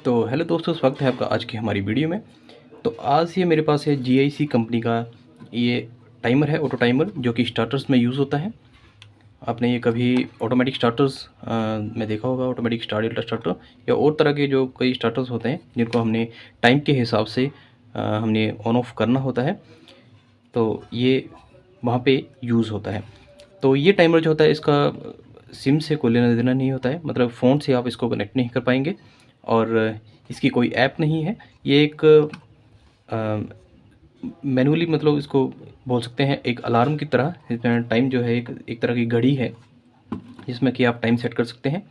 तो हेलो दोस्तों, स्वागत है आपका आज की हमारी वीडियो में। तो आज ये मेरे पास है GIC कंपनी का ये टाइमर है, ऑटो टाइमर, जो कि स्टार्टर्स में यूज़ होता है। आपने ये कभी ऑटोमेटिक स्टार्टर्स में देखा होगा, ऑटोमेटिक स्टार्टर या और तरह के जो कई स्टार्टर्स होते हैं जिनको हमने टाइम के हिसाब से हमने ऑन ऑफ करना होता है, तो ये वहाँ पे यूज़ होता है। तो ये टाइमर जो होता है, इसका सिम से कोई लेना देना नहीं होता है, मतलब फ़ोन से आप इसको कनेक्ट नहीं कर पाएंगे और इसकी कोई ऐप नहीं है। ये एक मैनुअली, मतलब इसको बोल सकते हैं एक अलार्म की तरह। इसमें टाइम जो है एक तरह की घड़ी है जिसमें कि आप टाइम सेट कर सकते हैं,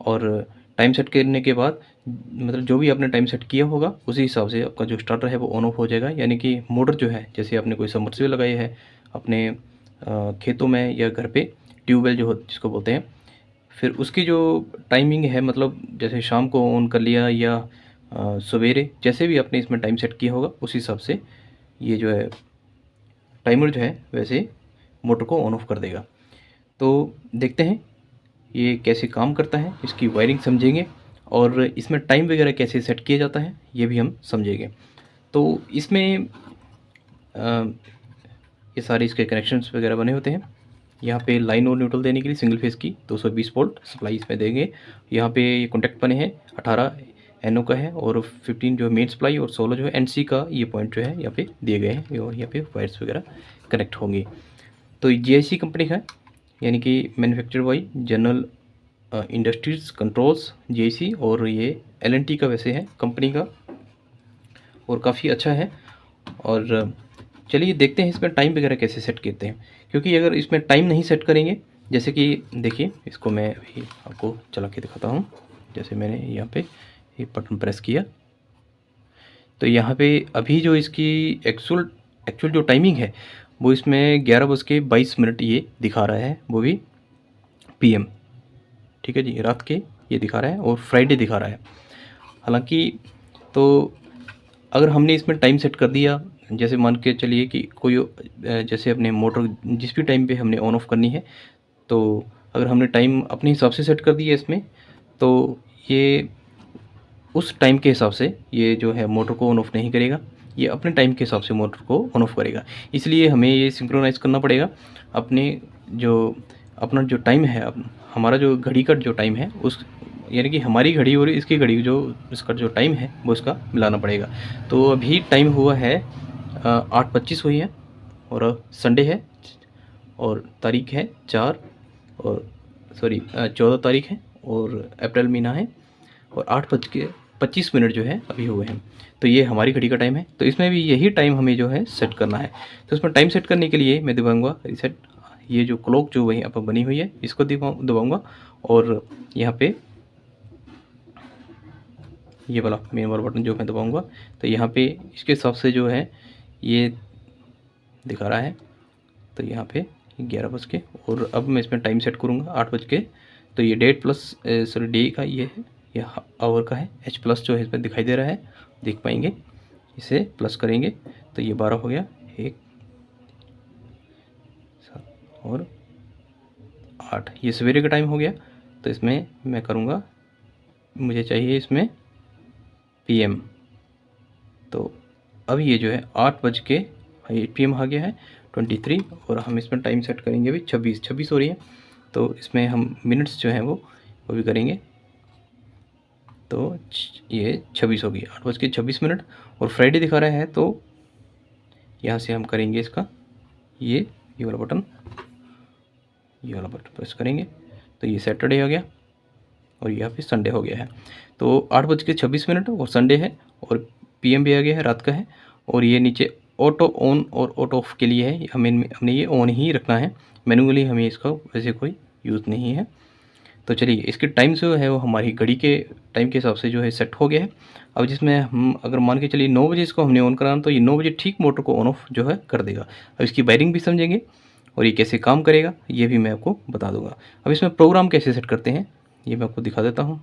और टाइम सेट करने के बाद मतलब जो भी आपने टाइम सेट किया होगा उसी हिसाब से आपका जो स्टार्टर है वो ऑन ऑफ हो जाएगा। यानी कि मोटर जो है, जैसे आपने कोई सबमर्सिबल लगाई है अपने खेतों में या घर पे, ट्यूबवेल जो जिसको बोलते हैं, फिर उसकी जो टाइमिंग है, मतलब जैसे शाम को ऑन कर लिया या सवेरे, जैसे भी आपने इसमें टाइम सेट किया होगा उस हिसाब से ये जो है टाइमर जो है वैसे मोटर को ऑन ऑफ कर देगा। तो देखते हैं ये कैसे काम करता है, इसकी वायरिंग समझेंगे और इसमें टाइम वगैरह कैसे सेट किया जाता है ये भी हम समझेंगे। तो इसमें ये सारे इसके कनेक्शंस वगैरह बने होते हैं। यहाँ पे लाइन और न्यूट्रल देने के लिए सिंगल फेस की 220 वोल्ट सप्लाई इसमें देंगे। यहाँ पे ये कॉन्टैक्ट बने हैं, 18 NO का है और 15 जो है मेन सप्लाई और 16 जो है NC का। ये पॉइंट जो है यहाँ पे दिए गए हैं और यहाँ पे वायर्स वगैरह कनेक्ट होंगी। तो GIC कंपनी का है, यानी कि manufacture by general industries controls GIC, और ये LNT का वैसे है कंपनी का, और काफ़ी अच्छा है। और चलिए देखते हैं इसमें टाइम वगैरह कैसे सेट करते हैं, क्योंकि अगर इसमें टाइम नहीं सेट करेंगे, जैसे कि देखिए इसको मैं अभी आपको चला के दिखाता हूँ। जैसे मैंने यहाँ पे ये बटन प्रेस किया तो यहाँ पे अभी जो इसकी एक्चुअल जो टाइमिंग है वो इसमें 11:22 ये दिखा रहा है, वो भी PM, ठीक है जी, रात के ये दिखा रहा है और फ्राइडे दिखा रहा है। हालांकि तो अगर हमने इसमें टाइम सेट कर दिया, जैसे मान के चलिए कि कोई जैसे अपने मोटर जिस भी टाइम पे हमने ऑन ऑफ करनी है, तो अगर हमने टाइम अपने हिसाब से सेट कर दिया इसमें, तो ये उस टाइम के हिसाब से ये जो है मोटर को ऑन ऑफ नहीं करेगा, ये अपने टाइम के हिसाब से मोटर को ऑन ऑफ करेगा। इसलिए हमें ये सिंक्रोनाइज करना पड़ेगा अपना जो टाइम है, हमारा जो घड़ी का जो टाइम है उस, यानी कि हमारी घड़ी और इसकी घड़ी जो इसका जो टाइम है वो इसका मिलाना पड़ेगा। तो अभी टाइम हुआ है 8:25 हुई है और संडे है और तारीख है 4 और 14 तारीख है और अप्रैल महीना है और 8:25 जो है अभी हुए हैं। तो ये हमारी घड़ी का टाइम है, तो इसमें भी यही टाइम हमें जो है सेट करना है। तो इसमें टाइम सेट करने के लिए मैं दबाऊँगा रीसेट, ये जो क्लॉक जो वहीं पर बनी हुई है इसको दबाऊँगा और यहाँ पे ये वाला मेन वाला बटन जो मैं दबाऊँगा, तो यहाँ पे इसके हिसाब से जो है ये दिखा रहा है। तो यहाँ पे 11 बज के, और अब मैं इसमें टाइम सेट करूँगा 8 बज के। तो ये डेट प्लस डे का ये है, ये आवर का है, H प्लस जो है इसमें दिखाई दे रहा है, देख पाएंगे। इसे प्लस करेंगे तो ये 12 हो गया, 1 7 और 8, ये सवेरे का टाइम हो गया। तो इसमें मैं करूँगा, मुझे चाहिए इसमें PM। तो अब ये जो है 8 बज के 8 PM आ गया है 23, और हम इसमें टाइम सेट करेंगे अभी 26 हो रही है। तो इसमें हम मिनट्स जो हैं वो भी करेंगे, तो ये 26 होगी, 8:26। और फ्राइडे दिखा रहा है, तो यहाँ से हम करेंगे इसका ये वाला बटन, प्रेस करेंगे तो ये सैटरडे हो गया और यहाँ पे संडे हो गया है। तो 8:26 और संडे है और PM भी आ गया है, रात का है। और ये नीचे ऑटो ऑन और ऑटो ऑफ के लिए है, हमने ये ऑन ही रखना है, मैनुअली हमें इसका वैसे कोई यूज़ नहीं है। तो चलिए इसके टाइम जो है वो हमारी घड़ी के टाइम के हिसाब से जो है सेट हो गया है। अब जिसमें हम अगर मान के चलिए 9 बजे इसको हमने ऑन कराना, तो ये 9 बजे ठीक मोटर को ऑन ऑफ जो है कर देगा। अब इसकी वायरिंग भी समझेंगे और ये कैसे काम करेगा ये भी मैं आपको बता दूंगा। अब इसमें प्रोग्राम कैसे सेट करते हैं ये मैं आपको दिखा देता हूँ।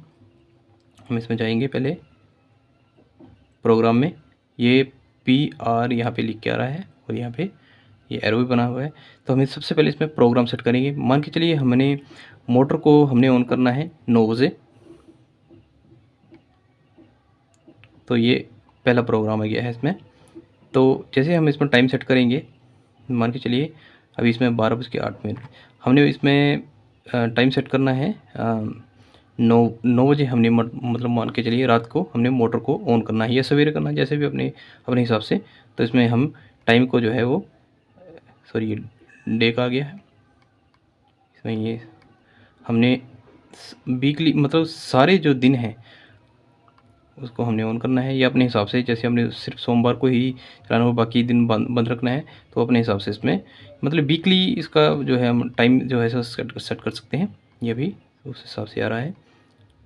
हम इसमें जाएंगे पहले प्रोग्राम में, ये PR यहाँ पे लिख के आ रहा है और यहाँ पे ये एरो भी बना हुआ है। तो हमें सबसे पहले इसमें प्रोग्राम सेट करेंगे। मान के चलिए हमने मोटर को ऑन करना है 9 बजे, तो ये पहला प्रोग्राम आ गया है इसमें। तो जैसे हम इसमें टाइम सेट करेंगे, मान के चलिए अभी इसमें 12:08 हमने इसमें टाइम सेट करना है 9 बजे। हमने मतलब मान के चलिए रात को हमने मोटर को ऑन करना है या सवेरे करना है, जैसे भी अपने अपने हिसाब से। तो इसमें हम टाइम को जो है वो, सॉरी ये डे का आ गया है इसमें, ये हमने वीकली मतलब सारे जो दिन हैं उसको हमने ऑन करना है या अपने हिसाब से, जैसे हमने सिर्फ सोमवार को ही चलाना हो, बाकी दिन बंद रखना है, तो अपने हिसाब से इसमें मतलब वीकली इसका जो है हम टाइम जो है सेट कर सकते हैं। ये भी उस हिसाब से आ रहा है।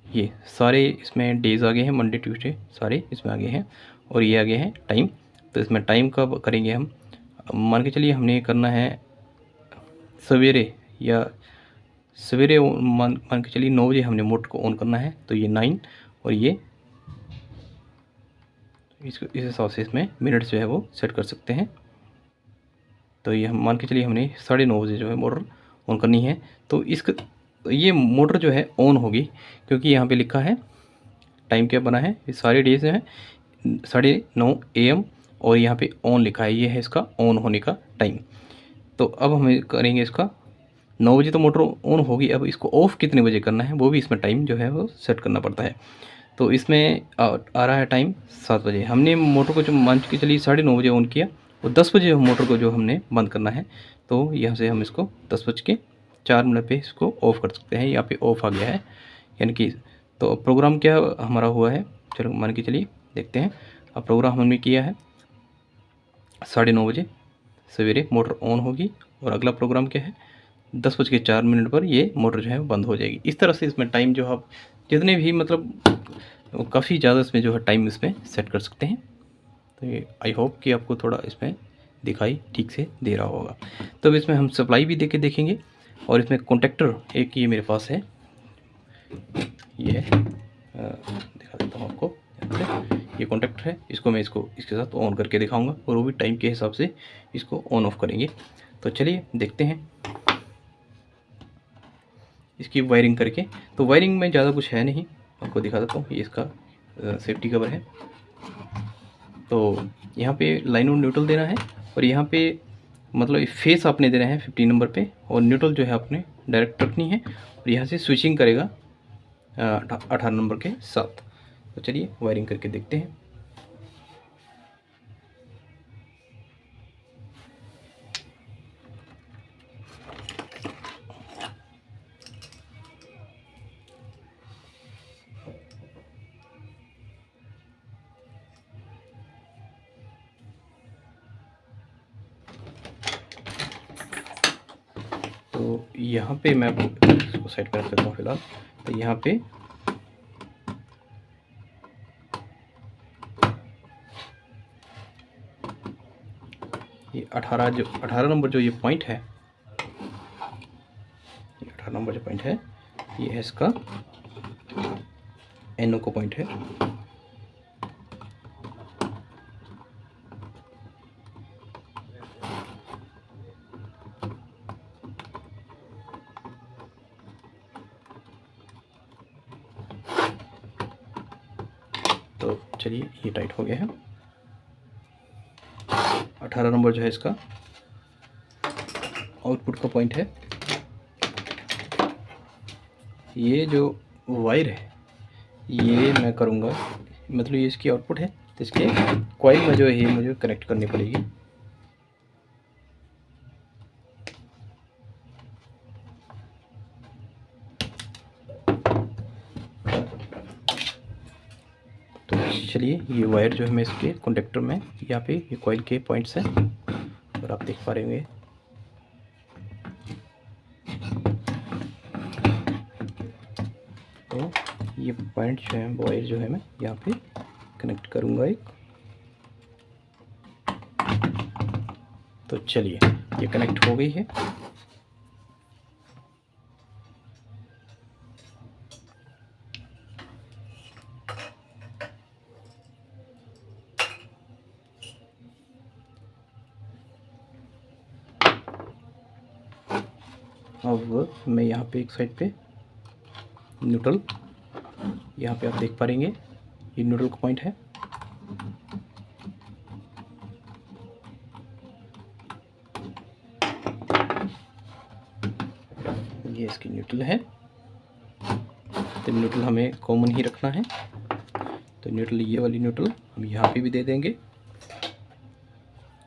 ये सारे इसमें डेज़ आ गए हैं, मंडे ट्यूसडे सारे इसमें आ गए हैं, और ये आ गए हैं टाइम। तो इसमें टाइम कब करेंगे हम, मान के चलिए हमने करना है सवेरे, या सवेरे मान के चलिए 9 बजे हमने मोटर को ऑन करना है, तो ये 9, और ये इसको इस हिसाब से इसमें मिनट्स जो है वो सेट कर सकते हैं। तो ये हम मान के चलिए हमने 9:30 बजे जो है मोटर ऑन करनी है। तो ये मोटर जो है ऑन होगी, क्योंकि यहाँ पे लिखा है टाइम क्या बना है, ये सारे डेज जो है 9:30 AM, और यहाँ पे ऑन लिखा है, ये है इसका ऑन होने का टाइम। तो अब हम करेंगे इसका 9 बजे तो मोटर ऑन होगी, अब इसको ऑफ़ कितने बजे करना है वो भी इसमें टाइम जो है वो सेट करना पड़ता है। तो इसमें आ रहा है टाइम 7 बजे। हमने मोटर को जो मान के चलिए 9:30 बजे ऑन किया, और 10 बजे मोटर को जो हमने बंद करना है, तो यहाँ से हम इसको 10:04 पे इसको ऑफ़ कर सकते हैं। यहाँ पे ऑफ़ आ गया है, यानी कि तो प्रोग्राम क्या हमारा हुआ है, चलो मान के चलिए देखते हैं। अब प्रोग्राम हमने किया है 9:30 बजे सवेरे मोटर ऑन होगी, और अगला प्रोग्राम क्या है 10:04 पर ये मोटर जो है बंद हो जाएगी। इस तरह से इसमें टाइम जो आप जितने भी मतलब काफ़ी ज़्यादा इसमें जो है टाइम इसमें सेट कर सकते हैं। तो ये आई होप कि आपको थोड़ा इसमें दिखाई ठीक से दे रहा होगा। तो अब इसमें हम सप्लाई भी देके देखेंगे, और इसमें कॉन्टेक्टर एक ये मेरे पास है, ये है दिखा देता हूँ आपको। ये कॉन्टेक्टर है, इसको मैं इसके साथ ऑन करके दिखाऊंगा, और वो भी टाइम के हिसाब से इसको ऑन ऑफ करेंगे। तो चलिए देखते हैं इसकी वायरिंग करके। तो वायरिंग में ज़्यादा कुछ है नहीं, आपको दिखा देता हूँ। ये इसका सेफ्टी कवर है। तो यहाँ पे लाइन और न्यूट्रल देना है, और यहाँ पे मतलब फेस आपने देना है 15 नंबर पे, और न्यूट्रल जो है आपने डायरेक्ट रखनी है, और यहाँ से स्विचिंग करेगा 18 नंबर के साथ। तो चलिए वायरिंग करके देखते हैं। तो यहाँ पे मैं इसको साइड पर रख देता हूँ फिलहाल। तो यहाँ पे ये 18 नंबर जो ये पॉइंट है, ये 18 नंबर जो पॉइंट है, ये है इसका NO का पॉइंट है। तो चलिए ये टाइट हो गया है। 18 नंबर जो है इसका आउटपुट का पॉइंट है। ये जो वायर है ये मैं करूँगा, मतलब ये इसकी आउटपुट है, तो इसके कॉइल में जो है मुझे कनेक्ट करनी पड़ेगी। तो चलिए ये वायर जो है मैं इसके कॉन्टेक्टर में, यहाँ पे ये कॉइल के पॉइंट्स हैं, और आप देख पा रहे होंगे। तो ये पॉइंट जो है वायर जो है मैं यहाँ पे कनेक्ट करूँगा एक। तो चलिए ये कनेक्ट हो गई है। अब मैं यहाँ पे एक साइड पे न्यूट्रल, यहाँ पे आप देख पा रहेंगे ये न्यूट्रल का पॉइंट है, ये इसकी न्यूट्रल है। तो न्यूट्रल हमें कॉमन ही रखना है, तो न्यूट्रल, ये वाली न्यूट्रल हम यहाँ पे भी दे देंगे,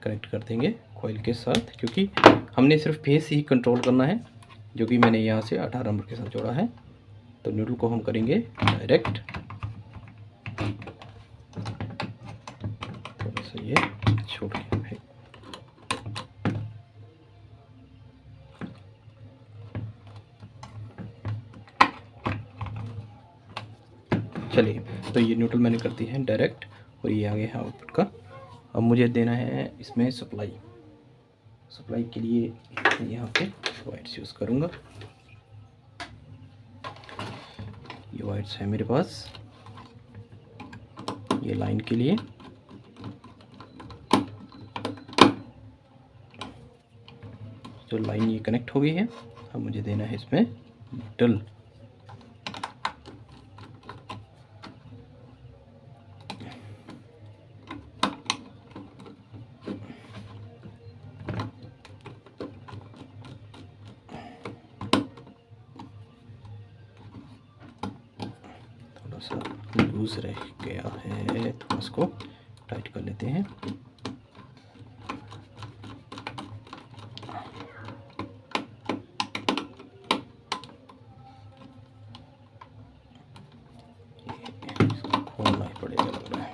कनेक्ट कर देंगे कॉइल के साथ, क्योंकि हमने सिर्फ फेस ही कंट्रोल करना है, जो कि मैंने यहाँ से 18 नंबर के साथ जोड़ा है। तो न्यूट्रल को हम करेंगे डायरेक्ट, थोड़ा सा ये छोड़ के है। चलिए, तो ये न्यूट्रल मैंने कर दी है डायरेक्ट, और ये आ गया है आउटपुट का। अब मुझे देना है इसमें सप्लाई के लिए यहाँ पे वायर्स यूज़ करूँगा। ये वायर्स है मेरे पास, ये लाइन के लिए। तो लाइन ये कनेक्ट हो गई है। अब मुझे देना है इसमें न्यूट्रल। लूज रह गया है तो इसको टाइट कर लेते हैं। इसको खोलना ही पड़ेगा लग रहा है।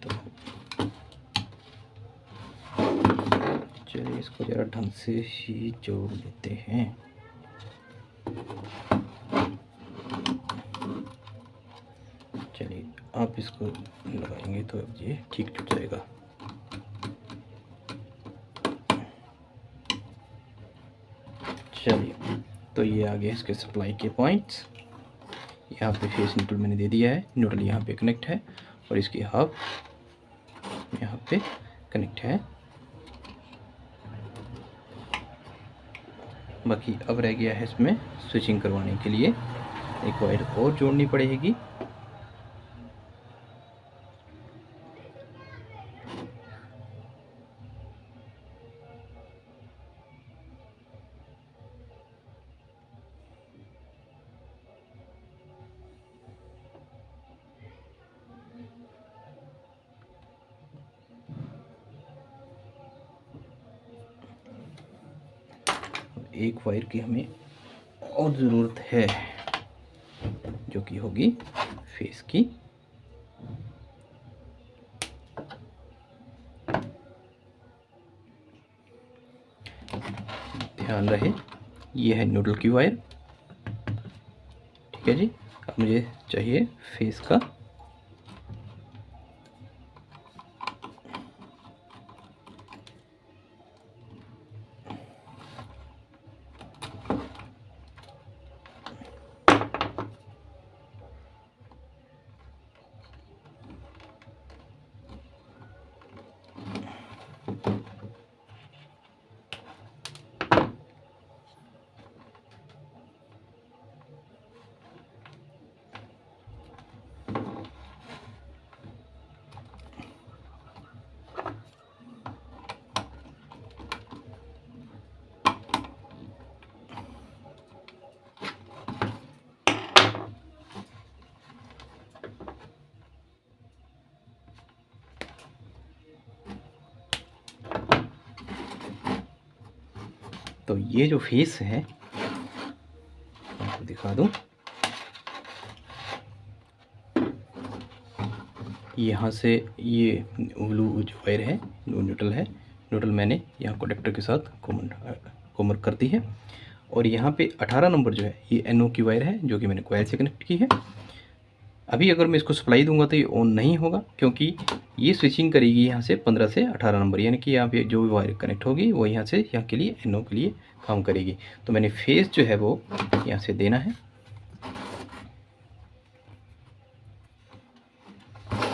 तो चलिए इसको ज़रा ढंग से ही जोड़ लेते हैं। चलिए, आप इसको लगाएंगे तो अब ये ठीक जुट जाएगा। चलिए, तो ये आ गया इसके सप्लाई के पॉइंट्स। यहाँ पे फेस न्यूट्रल मैंने दे दिया है, न्यूट्रल यहाँ पे कनेक्ट है, और इसकी हाफ यहाँ पे कनेक्ट है। बाकी अब रह गया है इसमें स्विचिंग करवाने के लिए एक वायर और जोड़नी पड़ेगी। एक वायर की हमें और ज़रूरत है, जो कि होगी फेस की। ध्यान रहे, ये है न्यूट्रल की वायर, ठीक है जी। अब मुझे चाहिए फेस का। तो ये जो फेस है आपको दिखा दूं, यहाँ से ये ब्लू जो वायर है वो न्यूट्रल है। न्यूट्रल मैंने यहाँ कनेक्टर के साथ कॉमन कर दी है, और यहाँ पे 18 नंबर जो है ये NO की वायर है, जो कि मैंने कोयल से कनेक्ट की है। अभी अगर मैं इसको सप्लाई दूंगा तो ये ऑन नहीं होगा, क्योंकि ये स्विचिंग करेगी यहाँ से 15 से 18 नंबर, यानी कि यहाँ पे जो भी वायर कनेक्ट होगी वो यहाँ से यहाँ के लिए NO के लिए काम करेगी। तो मैंने फेस जो है वो यहाँ से देना है।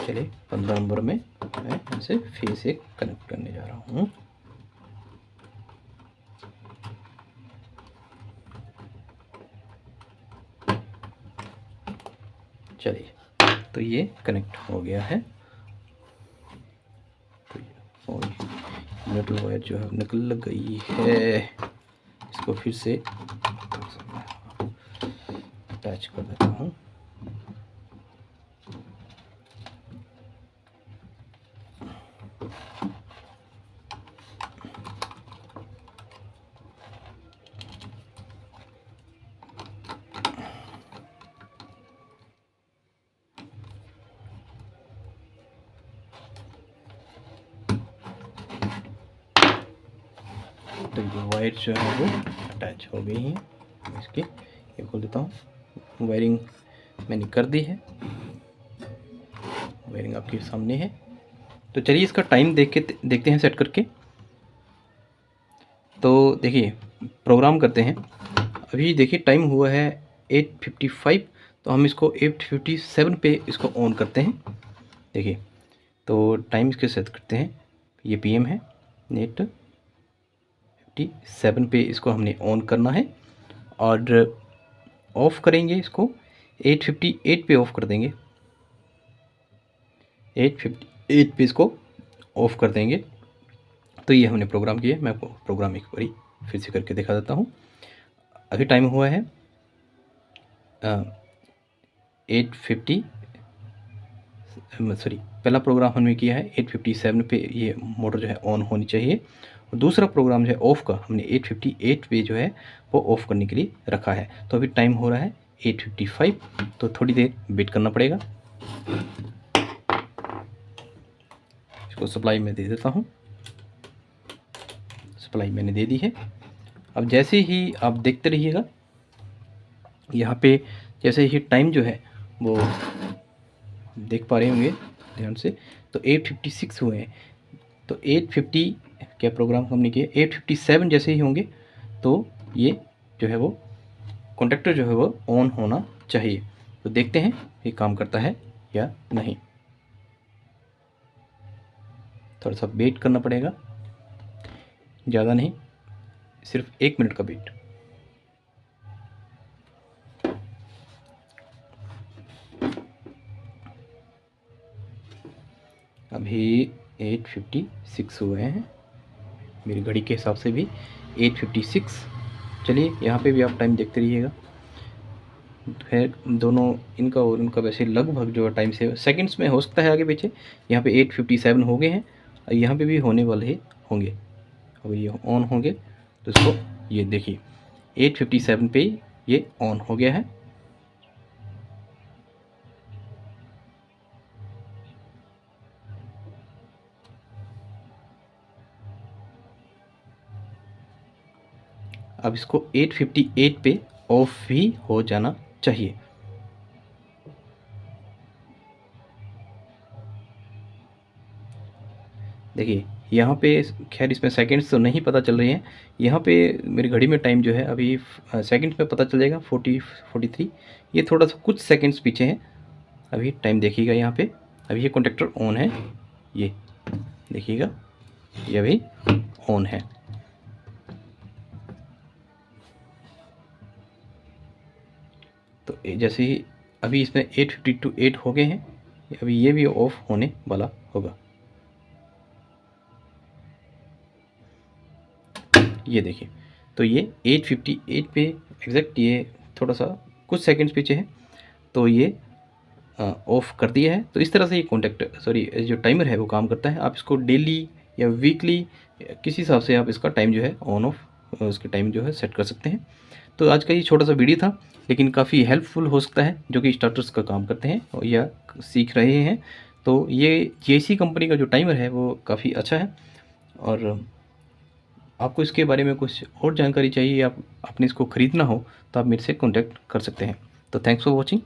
चलिए, 15 नंबर में मैं यहाँ से फेस एक कनेक्ट करने जा रहा हूँ। चलिए, तो ये कनेक्ट हो गया है। तो न्यूट्रल वायर जो है निकल गई है। इसको फिर से अटैच कर देता हूँ। तो ये वायर जो है वो अटैच हो गई है। इसकी ये खोल देता हूँ। वायरिंग मैंने कर दी है, वायरिंग आपके सामने है। तो चलिए इसका टाइम देखते हैं सेट करके। तो देखिए प्रोग्राम करते हैं। अभी देखिए टाइम हुआ है 8:55, तो हम इसको 8:57 पे इसको ऑन करते हैं। देखिए तो टाइम इसके सेट करते हैं। ये PM है, 8:57 पे इसको हमने ऑन करना है और ऑफ़ करेंगे इसको 8:58 पे ऑफ़ कर देंगे। 8:58 पे इसको ऑफ़ कर देंगे। तो ये हमने प्रोग्राम किया है। मैं आपको प्रोग्राम एक बारी फिर से करके दिखा देता हूँ। अभी टाइम हुआ है 8:50 सॉरी, पहला प्रोग्राम हमने किया है 8:57 पे ये मोटर जो है ऑन होनी चाहिए। और दूसरा प्रोग्राम जो है ऑफ़ का हमने 8:58 पे जो है वो ऑफ़ करने के लिए रखा है। तो अभी टाइम हो रहा है 8:55, तो थोड़ी देर वेट करना पड़ेगा। इसको सप्लाई मैं दे देता हूँ। सप्लाई मैंने दे दी है। अब जैसे ही आप देखते रहिएगा, यहाँ पे जैसे ही टाइम जो है वो देख पा रहे होंगे ध्यान से, तो 8:56 हुए हैं। तो 8:50 क्या प्रोग्राम हमने किया, 8:57 जैसे ही होंगे तो ये जो है वो कॉन्टैक्टर जो है वो ऑन होना चाहिए। तो देखते हैं ये काम करता है या नहीं। थोड़ा सा वेट करना पड़ेगा, ज़्यादा नहीं, सिर्फ 1 मिनट का वेट। अभी 8:56 हुए हैं मेरी घड़ी के हिसाब से भी 8:56। चलिए यहाँ पे भी आप टाइम देखते रहिएगा। फिर दोनों इनका और उनका वैसे लगभग जो टाइम से सेकंड्स में हो सकता है आगे पीछे। यहाँ पे 8:57 हो गए हैं और यहाँ पे भी होने वाले होंगे। अब ये ऑन होंगे तो इसको ये देखिए 8:57 पे ये ऑन हो गया है। अब इसको 8:58 पे ऑफ भी हो जाना चाहिए। देखिए यहाँ पे खैर इसमें सेकंड्स तो नहीं पता चल रहे हैं। यहाँ पे मेरी घड़ी में टाइम जो है अभी सेकंड्स में पता चल जाएगा 43। ये थोड़ा सा कुछ सेकंड्स पीछे है। अभी टाइम देखिएगा यहाँ पे, अभी ये कॉन्टैक्टर ऑन है। ये देखिएगा ये अभी ऑन है। तो जैसे ही अभी इसमें 8:52 हो गए हैं, अभी ये भी ऑफ होने वाला होगा। ये देखिए तो ये 8:58 पे एग्जैक्ट, ये थोड़ा सा कुछ सेकंड्स पीछे है, तो ये ऑफ़ कर दिया है। तो इस तरह से ये जो टाइमर है वो काम करता है। आप इसको डेली या वीकली किसी हिसाब से आप इसका टाइम जो है ऑन ऑफ उसके टाइम जो है सेट कर सकते हैं। तो आज का ये छोटा सा वीडियो था, लेकिन काफ़ी हेल्पफुल हो सकता है जो कि स्टार्टर्स का काम करते हैं या सीख रहे हैं। तो ये JC कंपनी का जो टाइमर है वो काफ़ी अच्छा है। और आपको इसके बारे में कुछ और जानकारी चाहिए या आपने इसको ख़रीदना हो तो आप मेरे से कॉन्टैक्ट कर सकते हैं। तो थैंक्स फॉर वॉचिंग।